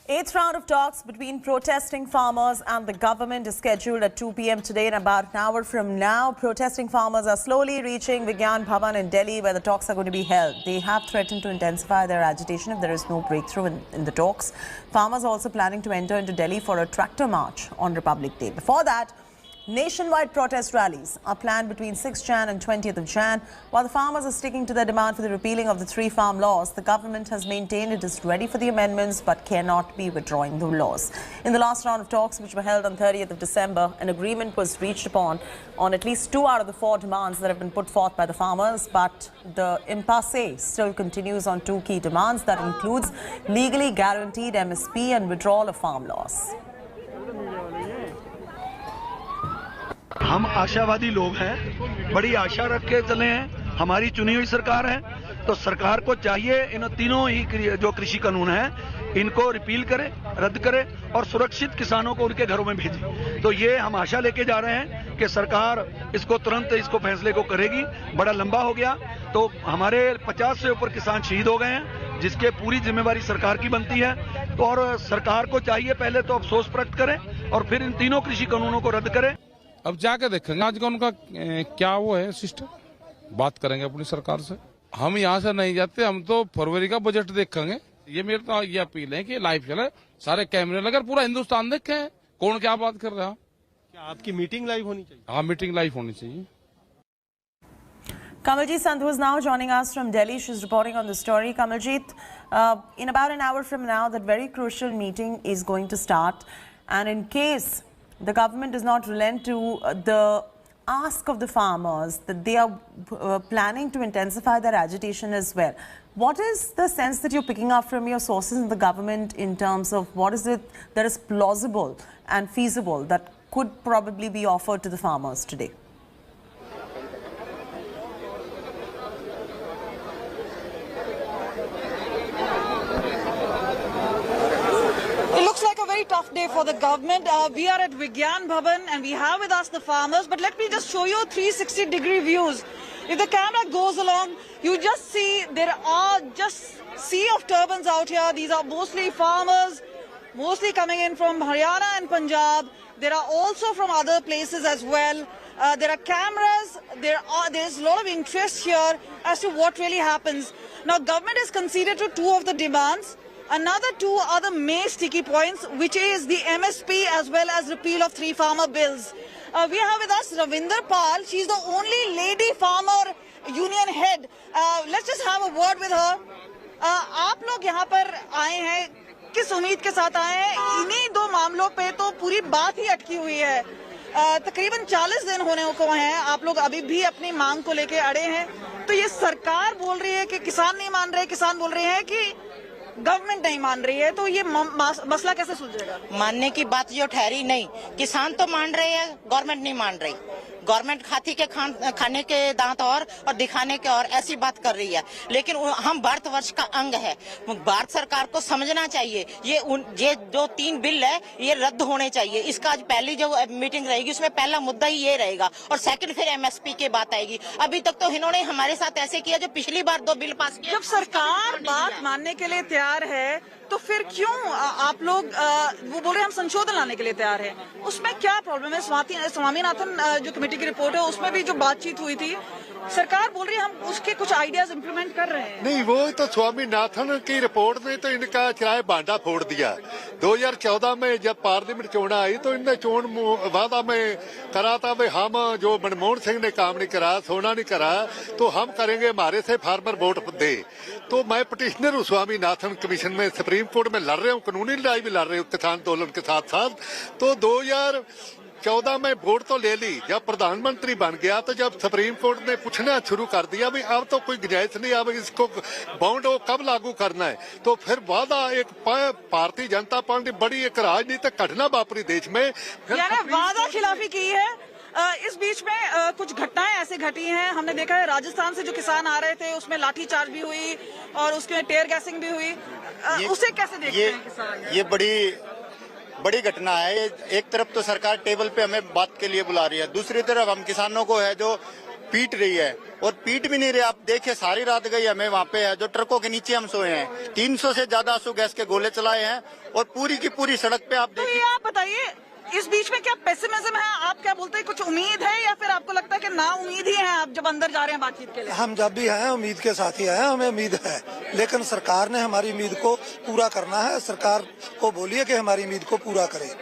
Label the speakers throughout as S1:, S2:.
S1: Eighth round of talks between protesting farmers and the government is scheduled at 2 p.m. today. In about an hour from now, protesting farmers are slowly reaching Vigyan Bhavan in Delhi, where the talks are going to be held. They have threatened to intensify their agitation if there is no breakthrough in the talks. Farmers are also planning to enter into Delhi for a tractor march on Republic Day. Before that, nationwide protest rallies are planned between 6 Jan and 20th of Jan. While the farmers are sticking to their demand for the repealing of the 3 farm laws, the government has maintained it is ready for the amendments but cannot be withdrawing the laws. In the last round of talks, which were held on 30th of December, an agreement was reached upon on at least 2 out of the 4 demands that have been put forth by the farmers. But the impasse still continues on 2 key demands that includes legally guaranteed MSP and withdrawal of farm laws.
S2: हम आशावादी लोग हैं, बड़ी आशा रख के चले हैं। हमारी चुनी हुई सरकार है, तो सरकार को चाहिए इन तीनों ही जो कृषि कानून हैं इनको रिपील करे, रद्द करे और सुरक्षित किसानों को उनके घरों में भेजे। तो ये हम आशा लेके जा रहे हैं कि सरकार इसको तुरंत इसको फैसले को करेगी। बड़ा लंबा हो गया, तो हमारे 50 से ऊपर किसान शहीद हो गए हैं, जिसके पूरी जिम्मेवारी सरकार की बनती है। और सरकार को चाहिए पहले तो अफसोस प्रकट करें और फिर इन तीनों कृषि कानूनों को रद्द करें।
S3: अब जाके देखेंगे आज का उनका क्या वो है सिस्टम, बात करेंगे अपनी सरकार से। हम यहाँ से नहीं जाते, हम तो फरवरी का बजट देखेंगे। ये मेरे तो ये अपील है कि लाइव चले, सारे कैमरे लगे, पूरा हिंदुस्तान देखे कौन क्या बात कर रहा है।
S4: क्या आपकी मीटिंग लाइव होनी चाहिए?
S3: हाँ, मीटिंग लाइव होनी चाहिए।
S1: Kamaljeet Sandhu is now joining us from Delhi. She's reporting on the story. Kamaljeet, in about an hour from now, that very crucial meeting is going to start. And in case the government does not relent to the ask of the farmers, that they are planning to intensify their agitation as well. What is the sense that you're picking up from your sources in the government in terms of what is it that is plausible and feasible that could probably be offered to the farmers today?
S5: Tough day for the government. We are at Vigyan Bhavan and we have with us the farmers, but let me just show you 360-degree views. If the camera goes along, you just see there are just sea of turbans out here. These are mostly farmers, mostly coming in from Haryana and Punjab. There are also from other places as well. There are cameras. There's a lot of interest here as to what really happens. Now, government has conceded to 2 of the demands. Another 2 other main sticky points, which is the MSP as well as repeal of 3 farmer bills. We have with us Ravinder Pal. She's the only lady farmer union head. Let's just have a word with her. आप लोग यहाँ पर आए हैं, किस उम्मीद के साथ आए हैं? इन्हीं 2 मामलों पे तो पूरी बात ही अटकी हुई है। तकरीबन 40 दिन होने को हैं, आप लोग अभी भी अपनी मांग को लेके अड़े हैं। तो ये सरकार बोल रही है कि किसान नहीं मान रहे, किसान बोल रहे हैं कि गवर्नमेंट नहीं मान रही है, तो ये मसला कैसे सुलझेगा?
S6: मानने की बात जो ठहरी नहीं, किसान तो मान रहे हैं, गवर्नमेंट नहीं मान रही। गवर्नमेंट हाथी के खाने के दांत और दिखाने के और ऐसी बात कर रही है, लेकिन हम भारतवर्ष का अंग है। भारत सरकार को समझना चाहिए ये जो 3 बिल है ये रद्द होने चाहिए। इसका आज पहली जो मीटिंग रहेगी उसमें पहला मुद्दा ही ये रहेगा और सेकंड फिर MSP की बात आएगी। अभी तक तो इन्होंने हमारे साथ ऐसे किया जो पिछली बार 2 बिल पास किए।
S5: जब सरकार बात मानने के लिए तैयार है तो फिर क्यों आप लोग वो बोल रहे हैं हम संशोधन लाने के लिए तैयार हैं? उसमें क्या प्रॉब्लम है? स्वामीनाथन जो कमेटी की रिपोर्ट है उसमें भी जो बातचीत हुई थी, सरकार बोल रही है हम उसके कुछ आइडियाज इम्प्लीमेंट कर रहे हैं।
S7: नहीं, वो तो स्वामीनाथन की रिपोर्ट ने तो इनका किराए बांधा फोड़ दिया। 2014 में जब पार्लियामेंट चुनाव आई तो इनने चुन वादा में करा था भाई हम जो मनमोहन सिंह ने काम नहीं करा, सोना नहीं करा, तो हम करेंगे, हमारे से फार्मर वोट दे। तो मैं पटिशनर हूँ स्वामीनाथन कमीशन में, सुप्रीम कोर्ट में लड़ रहे हूँ, कानूनी लड़ाई भी लड़ रहे हूँ किसान आंदोलन के साथ साथ। तो 2014 में वोट तो ले ली, जब प्रधानमंत्री बन गया तो जब सुप्रीम कोर्ट ने पूछना शुरू कर दिया भी अब तो कोई गुंजाइश नहीं, अब इसको बॉन्ड कब लागू करना है, तो फिर वादा एक भारतीय जनता पार्टी बड़ी एक राजनीतिक घटना वापरी देश में,
S5: वादा खिलाफी की है। इस बीच में कुछ घटनाएं ऐसे घटी हैं, हमने देखा है राजस्थान से जो किसान आ रहे थे उसमें लाठीचार्ज भी हुई और उसके टेयर गैसिंग भी हुई। उसे कैसे देखते हैं किसान?
S8: ये बड़ी घटना है। एक तरफ तो सरकार टेबल पे हमें बात के लिए बुला रही है, दूसरी तरफ हम किसानों को है जो पीट रही है, और पीट भी नहीं रहे। आप देखिए सारी रात गई हमें वहाँ पे है, जो ट्रकों के नीचे हम सोए हैं। 300 से ज्यादा आंसू गैस के गोले चलाए हैं, और पूरी की पूरी सड़क पे आप
S5: तो
S8: देखिए।
S5: ये आप बताइए, इस बीच में क्या पेसिमिज्म है? आप क्या बोलते हैं, कुछ उम्मीद है या फिर आपको लगता है कि ना उम्मीद ही है आप जब अंदर जा रहे हैं बातचीत के लिए?
S9: हम जब भी हैं उम्मीद के साथ ही हैं, हमें उम्मीद है, लेकिन सरकार ने हमारी उम्मीद को पूरा करना है। सरकार को बोलिए कि हमारी उम्मीद को पूरा करे।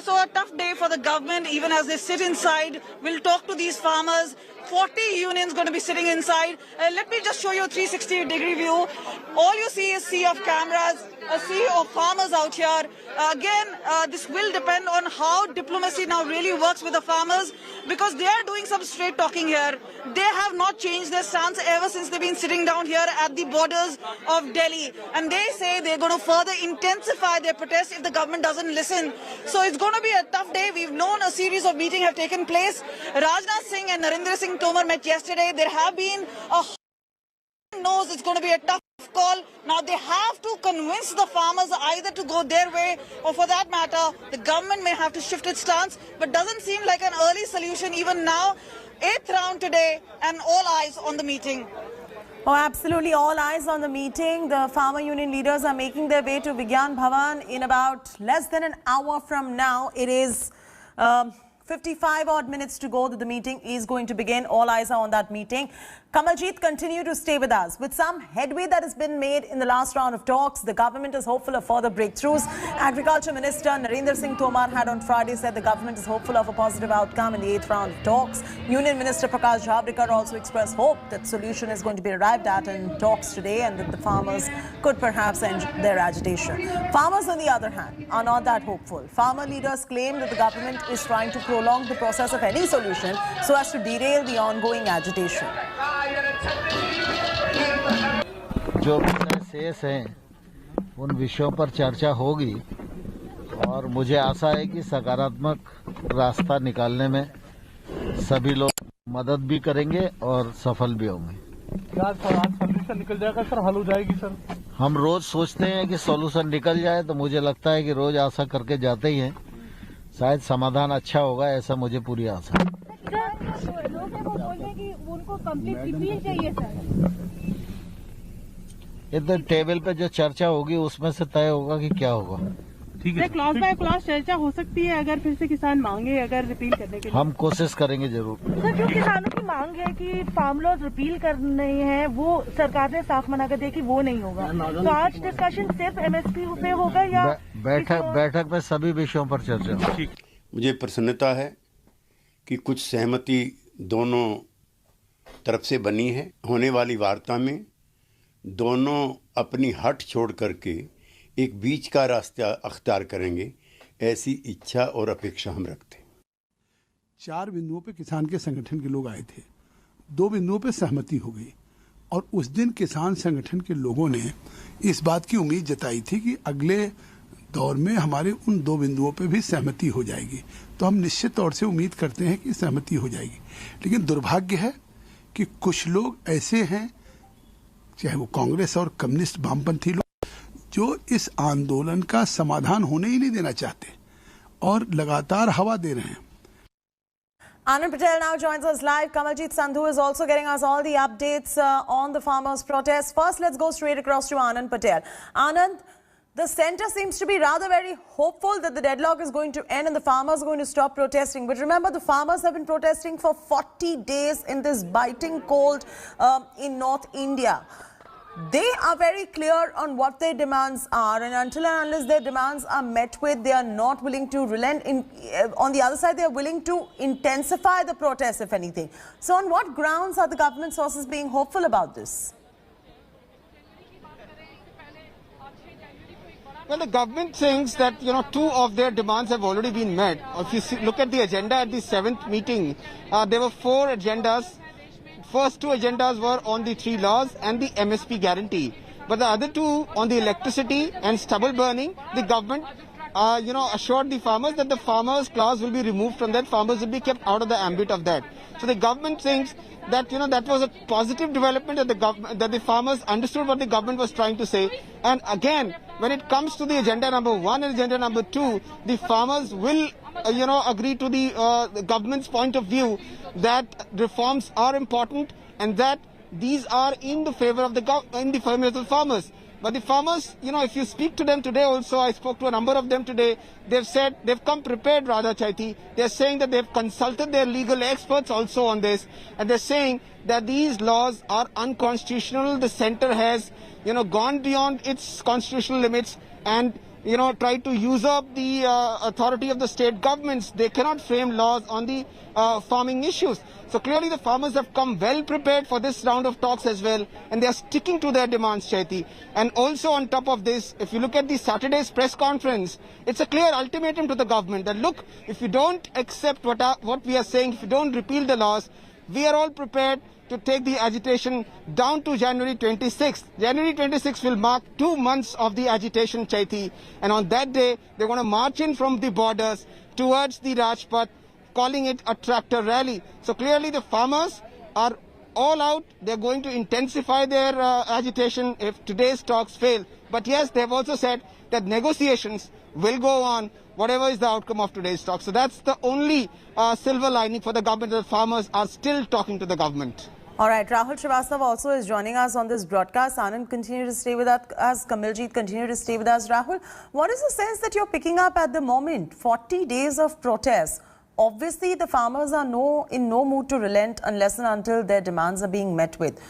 S5: So a tough day for the government, even as they sit inside. We'll talk to these farmers. 40 unions going to be sitting inside. Let me just show you a 360-degree view. All you see is sea of cameras, a sea of farmers out here. Again, this will depend on how diplomacy now really works with the farmers, because they are doing some straight talking here. They have not changed their stance ever since they've been sitting down here at the borders of Delhi. And they say they're going to further intensify their protest if the government doesn't listen. So it's going to be a tough day. We've known a series of meetings have taken place. Rajnath Singh and Narendra Singh Tomar met yesterday. There have been a knows it's going to be a tough call. Now they have to convince the farmers either to go their way, or for that matter, the government may have to shift its stance, but doesn't seem like an early solution even now. 8th round today, and all eyes on the meeting.
S1: Oh, absolutely. All eyes on the meeting. The farmer union leaders are making their way to Vigyan Bhavan in about less than an hour from now. It is 55 odd minutes to go that the meeting is going to begin. All eyes are on that meeting. Kamaljeet, continue to stay with us. With some headway that has been made in the last round of talks, the government is hopeful of further breakthroughs. Agriculture Minister Narendra Singh Tomar had on Friday said the government is hopeful of a positive outcome in the 8th round of talks. Union Minister Prakash Javadekar also expressed hope that solution is going to be arrived at in talks today, and that the farmers could perhaps end their agitation. Farmers, on the other hand, are not that hopeful. Farmer leaders claim that the government is trying to prolong the process of any solution so as to derail the ongoing agitation.
S10: जो विषय शेष हैं उन विषयों पर चर्चा होगी, और मुझे आशा है कि सकारात्मक रास्ता निकालने में सभी लोग मदद भी करेंगे और सफल भी होंगे।
S4: क्या सॉल्यूशन निकल जाएगा सर? हल हो जाएगी सर?
S10: हम रोज सोचते हैं कि सॉल्यूशन निकल जाए, तो मुझे लगता है कि रोज आशा करके जाते ही हैं, शायद समाधान अच्छा होगा, ऐसा मुझे पूरी आशा है।
S11: उनको कंप्लीट रिपील चाहिए सर।
S10: ये तो टेबल पे जो चर्चा होगी उसमें से तय होगा कि क्या होगा।
S11: ठीक है, क्लॉज बाय क्लॉज चर्चा हो सकती है अगर फिर से किसान मांगे अगर रिपील करने के लिए।
S10: हम कोशिश करेंगे जरूर।
S11: सर, जो किसानों की मांग है कि फार्म लॉज रिपील करने हैं, वो सरकार ने साफ मना कर दिया कि वो नहीं होगा, तो आज डिस्कशन सिर्फ एमएसपी पे होगा या
S10: बैठक में सभी विषयों पर चर्चा होगी।
S12: मुझे प्रसन्नता है कि कुछ सहमति दोनों तरफ से बनी है। होने वाली वार्ता में दोनों अपनी हट छोड़ करके एक बीच का रास्ता अख्तियार करेंगे, ऐसी इच्छा और अपेक्षा हम रखते हैं।
S13: 4 बिंदुओं पे किसान के संगठन के लोग आए थे, 2 बिंदुओं पे सहमति हो गई, और उस दिन किसान संगठन के लोगों ने इस बात की उम्मीद जताई थी कि अगले दौर में हमारे उन 2 बिंदुओं पे भी सहमति हो जाएगी। तो हम निश्चित तौर से उम्मीद करते हैं कि सहमति हो जाएगी, लेकिन दुर्भाग्य है कि कुछ लोग ऐसे हैं, चाहे वो कांग्रेस और कम्युनिस्ट वामपंथी लोग, जो इस आंदोलन का समाधान होने ही नहीं देना चाहते और लगातार हवा दे रहे हैं।
S1: Anand Patel now joins us live. Kamaljeet Sandhu is also getting us all the updates on the farmers' protest. First, let's go straight across to Anand Patel. Anand, the centre seems to be rather very hopeful that the deadlock is going to end and the farmers are going to stop protesting. But remember, the farmers have been protesting for 40 days in this biting cold in North India. They are very clear on what their demands are, and until and unless their demands are met with, they are not willing to relent. On the other side, they are willing to intensify the protests, if anything. So on what grounds are the government sources being hopeful about this?
S14: Well, the government thinks that, 2 of their demands have already been met. If you look at the agenda at the 7th meeting, there were 4 agendas. First 2 agendas were on the 3 laws and the MSP guarantee. But the other 2 on the electricity and stubble burning, the government assured the farmers that the farmers clause will be removed from that. Farmers will be kept out of the ambit of that. So the government thinks that that was a positive development, that the farmers understood what the government was trying to say. And again, when it comes to the agenda number 1 and agenda number 2, the farmers will agree to the government's point of view that reforms are important and that these are in the favor of the farmers. But the farmers, if you speak to them today also, I spoke to a number of them today, they've said, they've come prepared, Radha Chaiti. They're saying that they've consulted their legal experts also on this, and they're saying that these laws are unconstitutional. The centre has, gone beyond its constitutional limits and, tried to use up the authority of the state governments. They cannot frame laws on the farming issues. So clearly the farmers have come well prepared for this round of talks as well, and they are sticking to their demands, Chaiti. And also on top of this, if you look at the Saturday's press conference, it's a clear ultimatum to the government that look, if you don't accept what we are saying, if you don't repeal the laws, we are all prepared to take the agitation down to January 26th. January 26th will mark 2 months of the agitation, Chaiti. And on that day, they're going to march in from the borders towards the Rajpath, calling it a tractor rally. So clearly the farmers are all out. They're going to intensify their agitation if today's talks fail. But yes, they've also said that negotiations will go on, whatever is the outcome of today's talk. So that's the only silver lining for the government, that farmers are still talking to the government.
S1: All right, Rahul Srivastava also is joining us on this broadcast. Anand, continue to stay with us. Kamaljeet, continue to stay with us. Rahul, what is the sense that you're picking up at the moment? 40 days of protests. Obviously, the farmers are in no mood to relent unless and until their demands are being met with.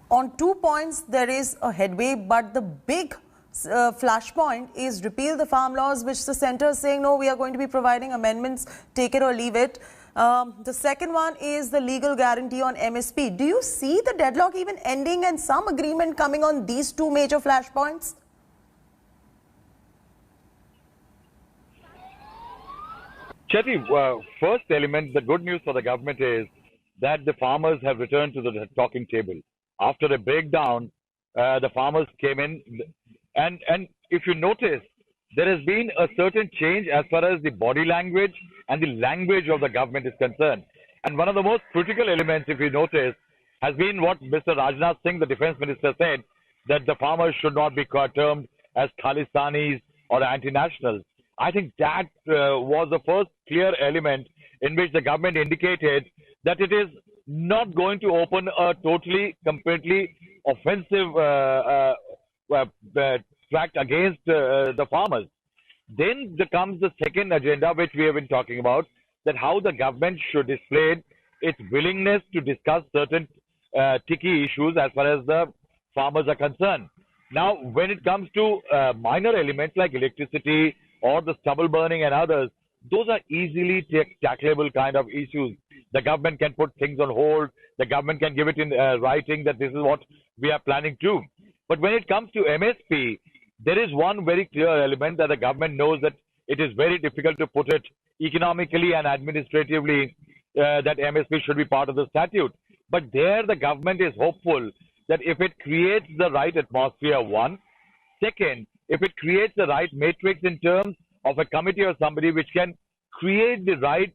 S1: On 2 points, there is a headway, but the big flashpoint is repeal the farm laws, which the centre is saying, no, we are going to be providing amendments, take it or leave it. The second one is the legal guarantee on MSP. Do you see the deadlock even ending and some agreement coming on these 2 major flashpoints?
S15: Chetty, first element, the good news for the government is that the farmers have returned to the talking table. After a breakdown, the farmers came in, and if you notice, there has been a certain change as far as the body language and the language of the government is concerned. And one of the most critical elements, if you notice, has been what Mr. Rajnath Singh, the defense minister, said, that the farmers should not be termed as Khalistanis or anti-nationals. I think that was the first clear element in which the government indicated that it is not going to open a totally, completely offensive tract against the farmers. Then comes the second agenda, which we have been talking about, that how the government should display its willingness to discuss certain tricky issues as far as the farmers are concerned. Now, when it comes to minor elements like electricity or the stubble burning and others, those are easily tackleable kind of issues. The government can put things on hold. The government can give it in writing that this is what we are planning to. But when it comes to MSP, there is one very clear element that the government knows that it is very difficult to put it economically and administratively that MSP should be part of the statute. But there the government is hopeful that if it creates the right atmosphere, one. Second, if it creates the right matrix in terms of a committee or somebody which can create the right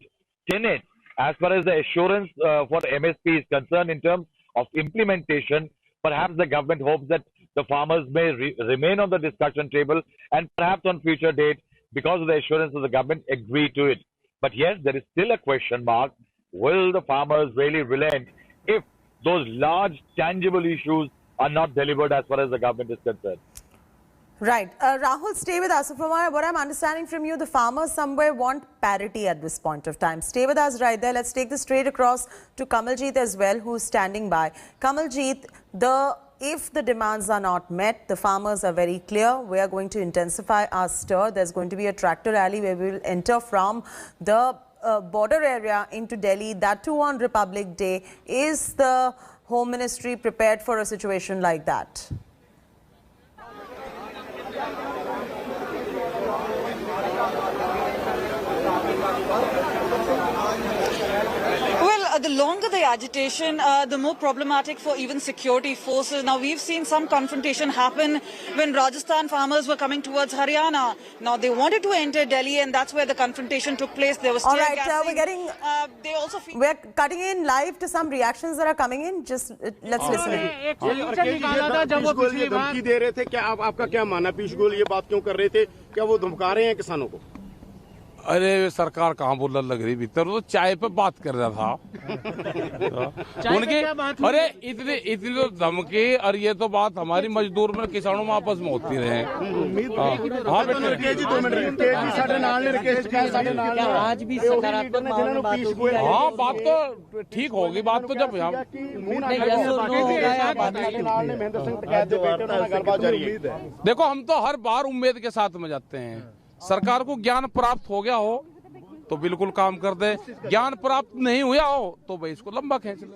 S15: tenet as far as the assurance for MSP is concerned in terms of implementation, perhaps the government hopes that the farmers may remain on the discussion table and perhaps on future date, because of the assurance of the government, agree to it. But yes, there is still a question mark. Will the farmers really relent if those large tangible issues are not delivered as far as the government is concerned?
S1: Right. Rahul, stay with us. So from what I'm understanding from you, the farmers somewhere want parity at this point of time. Stay with us right there. Let's take this straight across to Kamaljeet as well, who's standing by. Kamaljeet, if the demands are not met, the farmers are very clear. We are going to intensify our stir. There's going to be a tractor rally where we will enter from the border area into Delhi, that too on Republic Day. Is the Home Ministry prepared for a situation like that?
S5: Well, the longer the agitation, the more problematic for even security forces. Now, we've seen some confrontation happen when Rajasthan farmers were coming towards Haryana. Now, they wanted to enter Delhi, and that's where the confrontation took place. There was tear
S1: All right,
S5: gassing.
S1: we're getting.
S5: They also.
S1: We're cutting in live to some reactions that are coming in. Just let's listen in.
S16: धमकी दे रहे थे, क्या आपका क्या मानना? पीयूष गोयल ये बात क्यों कर रहे थे? क्या वो धमका रहे हैं किसानों को?
S3: अरे सरकार कहाँ बोलने लग रही भीतर, तो चाय पे बात कर रहा था उनकी। अरे इतनी तो धमकी, और ये तो बात हमारी मजदूर में किसानों में आपस में होती रहे। हाँ, बात तो ठीक होगी, बात तो जब देखो, हम तो हर बार उम्मीद के साथ में जाते हैं। सरकार को ज्ञान प्राप्त हो गया हो तो बिल्कुल काम कर दे, ज्ञान प्राप्त नहीं हुआ हो तो भाई इसको लंबा खींच ले।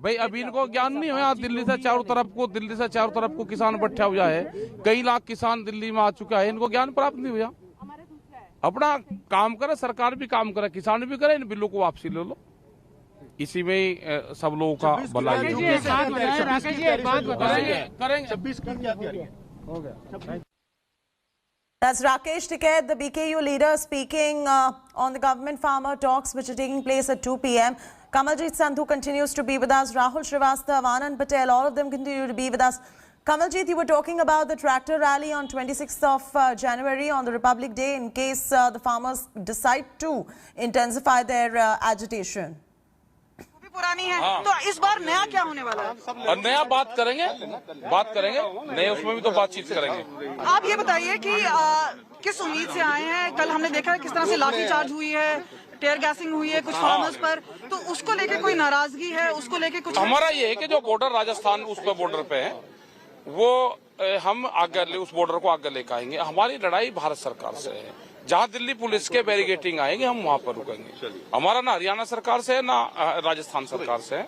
S3: भाई अभी इनको ज्ञान नहीं हुआ, दिल्ली से चारों तरफ को किसान बैठा हुआ है, कई लाख किसान दिल्ली में आ चुका है, इनको ज्ञान प्राप्त नहीं हुआ। अपना काम करे, सरकार भी काम करे, किसान भी करे, इन बिल्लों को वापसी ले लो, इसी में ही सब लोगों का भला करेंगे।
S1: That's Rakesh Tiket, the BKU leader, speaking on the government farmer talks which are taking place at 2 p.m. Kamaljeet Sandhu continues to be with us. Rahul Srivastav, Anand Patel, all of them continue to be with us. Kamaljeet, you were talking about the tractor rally on 26th of January on the Republic Day in case the farmers decide to intensify their agitation.
S5: पुरानी है, तो इस बार नया क्या होने वाला है?
S3: और नया बात करेंगे, नए उसमें भी तो बातचीत करेंगे।
S5: आप ये बताइए कि किस उम्मीद से आए हैं? कल हमने देखा किस तरह से लाठीचार्ज हुई है, टेयर गैसिंग हुई है कुछ फार्मर्स पर, तो उसको लेके कोई नाराजगी है? उसको लेके कुछ?
S3: हमारा ये है कि जो बॉर्डर राजस्थान उस पर बॉर्डर पे है, वो हम आगे उस बॉर्डर को आगे लेकर आएंगे। हमारी लड़ाई भारत सरकार से है। जहाँ दिल्ली पुलिस के बैरिगेटिंग आएंगे हम वहाँ पर रुकेंगे। हमारा ना हरियाणा सरकार से है ना राजस्थान सरकार से है,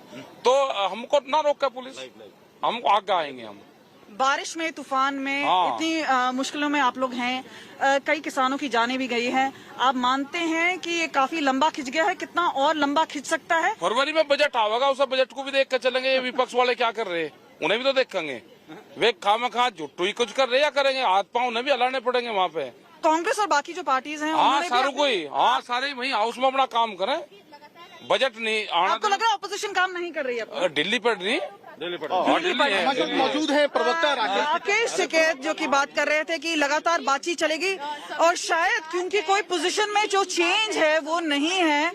S3: तो हमको ना रोके पुलिस, हमको आगे आएंगे। हम
S5: बारिश में, तूफान में, इतनी मुश्किलों में आप लोग हैं, कई किसानों की जानें भी गई हैं। आप मानते हैं कि ये काफी लंबा खिंच गया है? कितना और लंबा खिंच सकता है?
S3: फरवरी में बजट आवेगा, उस बजट को भी देख कर चलेंगे। ये विपक्ष वाले क्या कर रहे हैं उन्हें भी तो देखेंगे। वे खामखा जुट्टू ही कुछ कर रहे या करेंगे, हाथ पाँव उन्हें भी हलाने पड़ेंगे वहाँ पे।
S5: कांग्रेस और बाकी जो पार्टीज हैं,
S3: सारे वही हाउस में अपना काम करें, बजट नहीं आना।
S5: आपको लग रहा है ऑपोजिशन काम नहीं कर रही है?
S3: दिल्ली पर नहीं,
S16: मौजूद है प्रवक्ता
S5: राकेश टिकैत जो की बात कर रहे थे कि लगातार बातचीत चलेगी, और शायद क्योंकि कोई पोजीशन में जो चेंज है वो नहीं है,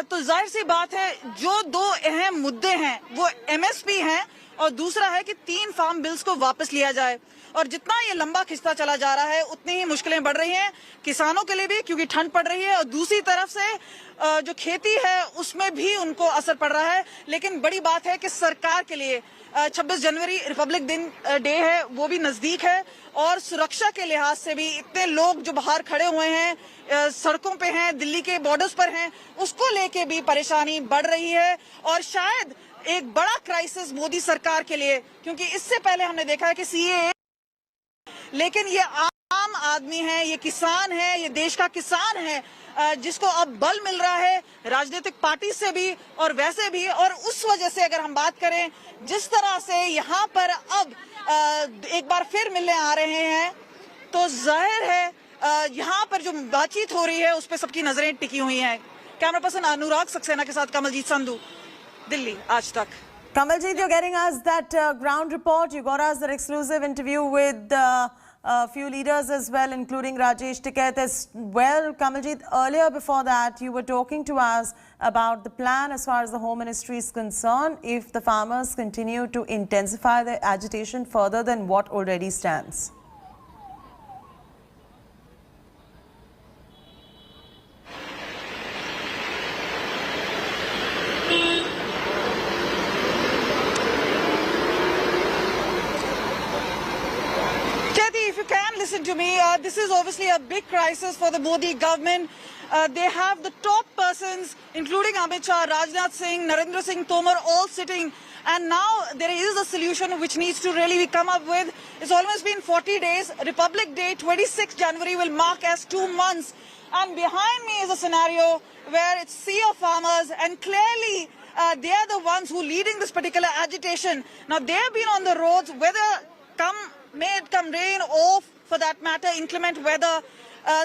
S5: तो जाहिर सी बात है जो दो अहम मुद्दे हैं वो एमएसपी हैं, और दूसरा है कि 3 फार्म बिल्स को वापस लिया जाए। और जितना ये लंबा खिंचता चला जा रहा है उतनी ही मुश्किलें बढ़ रही हैं किसानों के लिए भी, क्योंकि ठंड पड़ रही है, और दूसरी तरफ से जो खेती है उसमें भी उनको असर पड़ रहा है। लेकिन बड़ी बात है कि सरकार के लिए 26 जनवरी रिपब्लिक डे है, वो भी नजदीक है, और सुरक्षा के लिहाज से भी इतने लोग जो बाहर खड़े हुए हैं, सड़कों पे हैं, दिल्ली के बॉर्डर्स पर हैं, उसको लेके भी परेशानी बढ़ रही है। और शायद एक बड़ा क्राइसिस मोदी सरकार के लिए, क्योंकि इससे पहले हमने देखा है कि सीएए, लेकिन ये आम आदमी है, ये किसान है, ये देश का किसान है, जिसको अब बल मिल रहा है राजनीतिक पार्टी से भी और वैसे भी। और उस वजह से अगर हम बात करें जिस तरह से यहाँ पर अब एक बार फिर मिलने आ रहे हैं, तो जाहिर है यहाँ पर जो बातचीत हो रही है उस पर सबकी नजरें टिकी हुई हैं। कैमरा पर्सन अनुराग सक्सेना के साथ कमलजीत संधू, दिल्ली आज तक।
S1: Kamaljeet, you're getting us that ground report. You got us that exclusive interview with a few leaders as well, including Rakesh Tiket as well. Kamaljeet, earlier before that, you were talking to us about the plan as far as the Home Ministry is concerned if the farmers continue to intensify their agitation further than what already stands.
S5: Listen to me, this is obviously a big crisis for the Modi government. They have the top persons, including Amit Shah, Rajnath Singh, Narendra Singh Tomar, all sitting. And now there is a solution which needs to really be come up with. It's almost been 40 days. Republic Day, 26 January, will mark as 2 months And behind me is a scenario where it's sea of farmers, and clearly they are the ones who are leading this particular agitation. Now, they've been on the roads, may it come rain or, for that matter, inclement weather.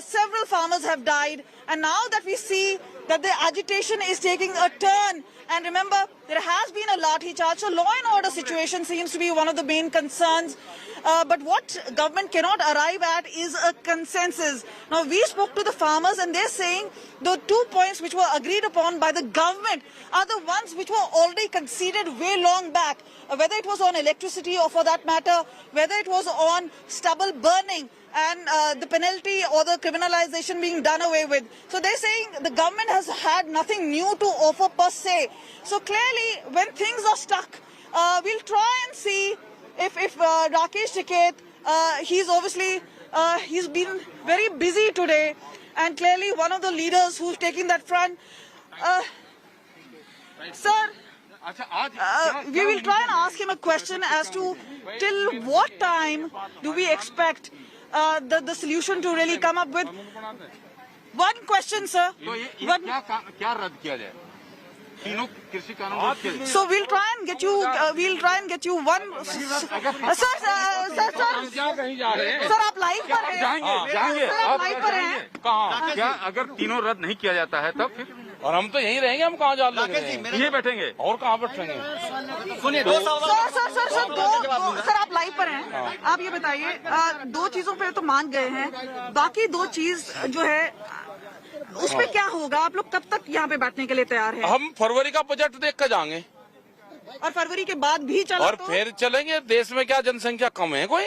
S5: Several farmers have died, and now that we see that the agitation is taking a turn, and remember, there has been a lathi charge, so law and order situation seems to be one of the main concerns. But what government cannot arrive at is a consensus. Now, we spoke to the farmers, and they're saying the 2 points which were agreed upon by the government are the ones which were already conceded way long back, whether it was on electricity or, for that matter, whether it was on stubble burning and the penalty or the criminalization being done away with. So they're saying the government has had nothing new to offer per se. So clearly, when things are stuck, we'll try and see if Rakesh Tikait, he's obviously, he's been very busy today, and clearly one of the leaders who's taking that front. Sir, we will try and ask him a question as to till what time do we expect the solution to really come up with. One question, sir. So we'll try and get you one. Sir, आप live पर हैं? आप live पर हैं?
S3: कहाँ?
S15: क्या अगर तीनों रद्द नहीं किया जाता है तब फिर?
S3: और हम तो यहीं रहेंगे, हम कहाँ जा रहे हैं?
S15: यहीं बैठेंगे
S3: और कहाँ बैठेंगे?
S5: सुनिए, सर आप लाइव पर हैं, आप ये बताइए, दो चीजों पे तो मान गए हैं, बाकी दो चीज जो है उस पे क्या होगा? आप लोग कब तक यहाँ पे बैठने के लिए तैयार हैं?
S3: हम फरवरी का बजट देख कर जाएंगे,
S5: और फरवरी के बाद भी चला
S3: और फिर चलेंगे। देश में क्या जनसंख्या कम है? कोई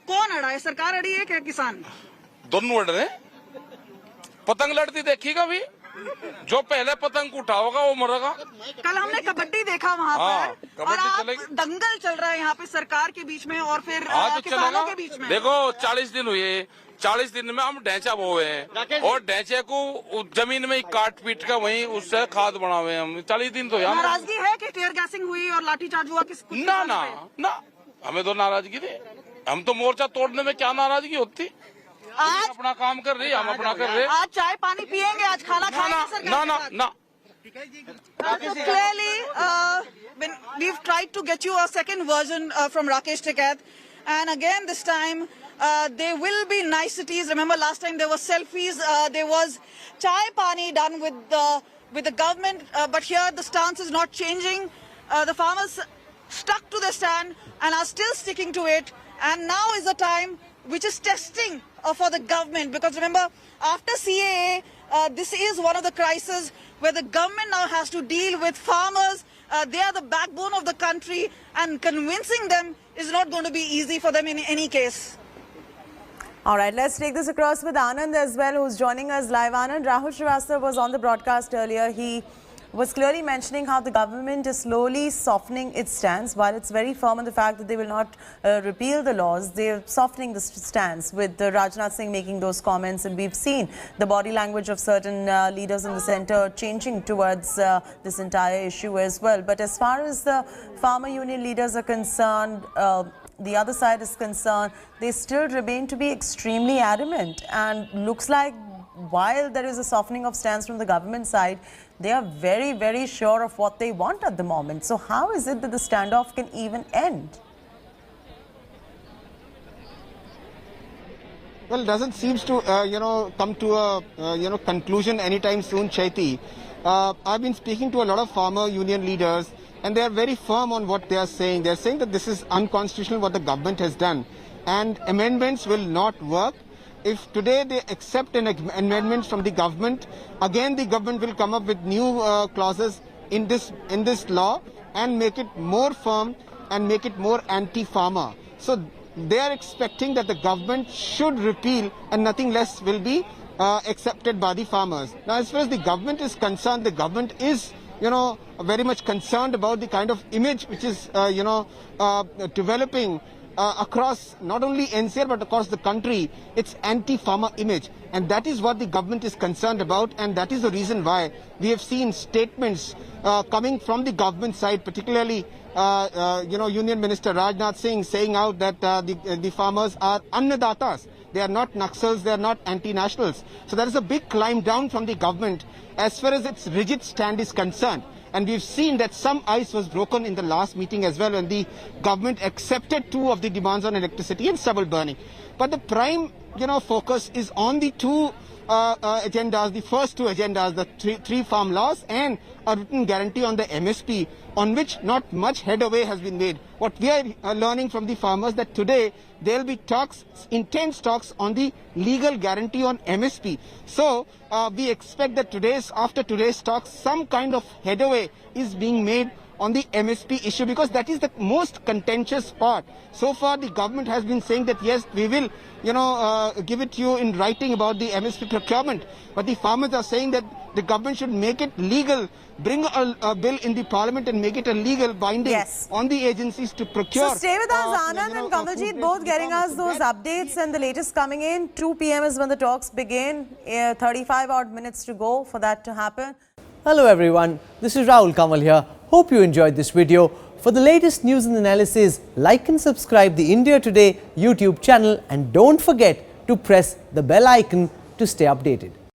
S5: कौन अड़ा है? सरकार अड़ी है क्या किसान?
S3: दोनों अड़ रहे। पतंग लड़ती देखी कभी? जो पहले पतंग उठा होगा वो मरेगा।
S5: कल हमने कबड्डी देखा वहाँ पर, और आप दंगल चल रहा है यहाँ पे सरकार के बीच में और फिर किसानों के बीच में।
S3: देखो 40 दिन हुए, 40 दिन में हम ढैंचा बोए हैं, और ढैंचे को जमीन में काट पीट कर वहीं उससे खाद बनावे हम। 40 दिन तो यहाँ
S5: नाराजगी है कि टीयर गैसिंग हुई और लाठीचार्ज हुआ?
S3: ना, हमें तो नाराजगी थी। हम तो मोर्चा तोड़ने में क्या नाराजगी होती?
S5: आज
S3: अपना काम कर रही है, हम अपना कर रहे हैं।
S5: आज चाय पानी पियेंगे, आज खाना खाएंगे?
S3: ना।
S5: Clearly, we've tried to get you a second version from Rakesh Tikait, and again this time there will be niceties. Remember last time there were selfies, there was chai pani done with the government, but here the stance is not changing. The farmers stuck to the stand and are still sticking to it, and now is the time which is testing for the government, because remember, after CAA, this is one of the crises where the government now has to deal with farmers. They are the backbone of the country, and convincing them is not going to be easy for them in any case.
S1: All right, let's take this across with Anand as well, who's joining us live. Anand, Rahul Srivastava was on the broadcast earlier. He was clearly mentioning how the government is slowly softening its stance. While it's very firm on the fact that they will not repeal the laws, they're softening the stance, with Rajnath Singh making those comments, and we've seen the body language of certain leaders in the centre changing towards this entire issue as well. But as far as the farmer union leaders are concerned, the other side is concerned, they still remain to be extremely adamant, and looks like while there is a softening of stance from the government side, they are very, very sure of what they want at the moment. So how is it that the standoff can even end?
S14: Well, it doesn't seem to, come to a, conclusion anytime soon, Chaiti. I've been speaking to a lot of farmer union leaders, and they are very firm on what they are saying. They are saying that this is unconstitutional what the government has done, and amendments will not work. If today they accept an amendment from the government, again the government will come up with new clauses in this law and make it more firm and make it more anti-farmer. So they are expecting that the government should repeal and nothing less will be accepted by the farmers. Now, as far as the government is concerned, the government is, very much concerned about the kind of image which is, developing across not only NCR but across the country. It's anti-farmer image, and that is what the government is concerned about, and that is the reason why we have seen statements coming from the government side, particularly Union Minister Rajnath Singh saying out that the farmers are annadatas. They are not Naxals, they are not anti-nationals. So there is a big climb down from the government as far as its rigid stand is concerned. And we've seen that some ice was broken in the last meeting as well, when the government accepted 2 of the demands on electricity and stubble burning. But the prime, focus is on the 2 agendas, the first 2 agendas, the three farm laws and a written guarantee on the MSP, on which not much headway has been made. What we are learning from the farmers, that today there will be talks, intense talks on the legal guarantee on MSP. So we expect that after today's talks, some kind of headway is being made on the MSP issue, because that is the most contentious part. So far the government has been saying that yes, we will give it to you in writing about the MSP procurement, but the farmers are saying that the government should make it legal, bring a bill in the parliament and make it a legal binding on the agencies to procure.
S1: So stay with us, Anand and Kamaljeet, both getting us those updates, and the latest coming in. 2 p.m. is when the talks begin. 35 odd minutes to go for that to happen.
S17: Hello everyone, this is Rahul Kamal here. Hope you enjoyed this video. For the latest news and analysis, like and subscribe the India Today YouTube channel, and don't forget to press the bell icon to stay updated.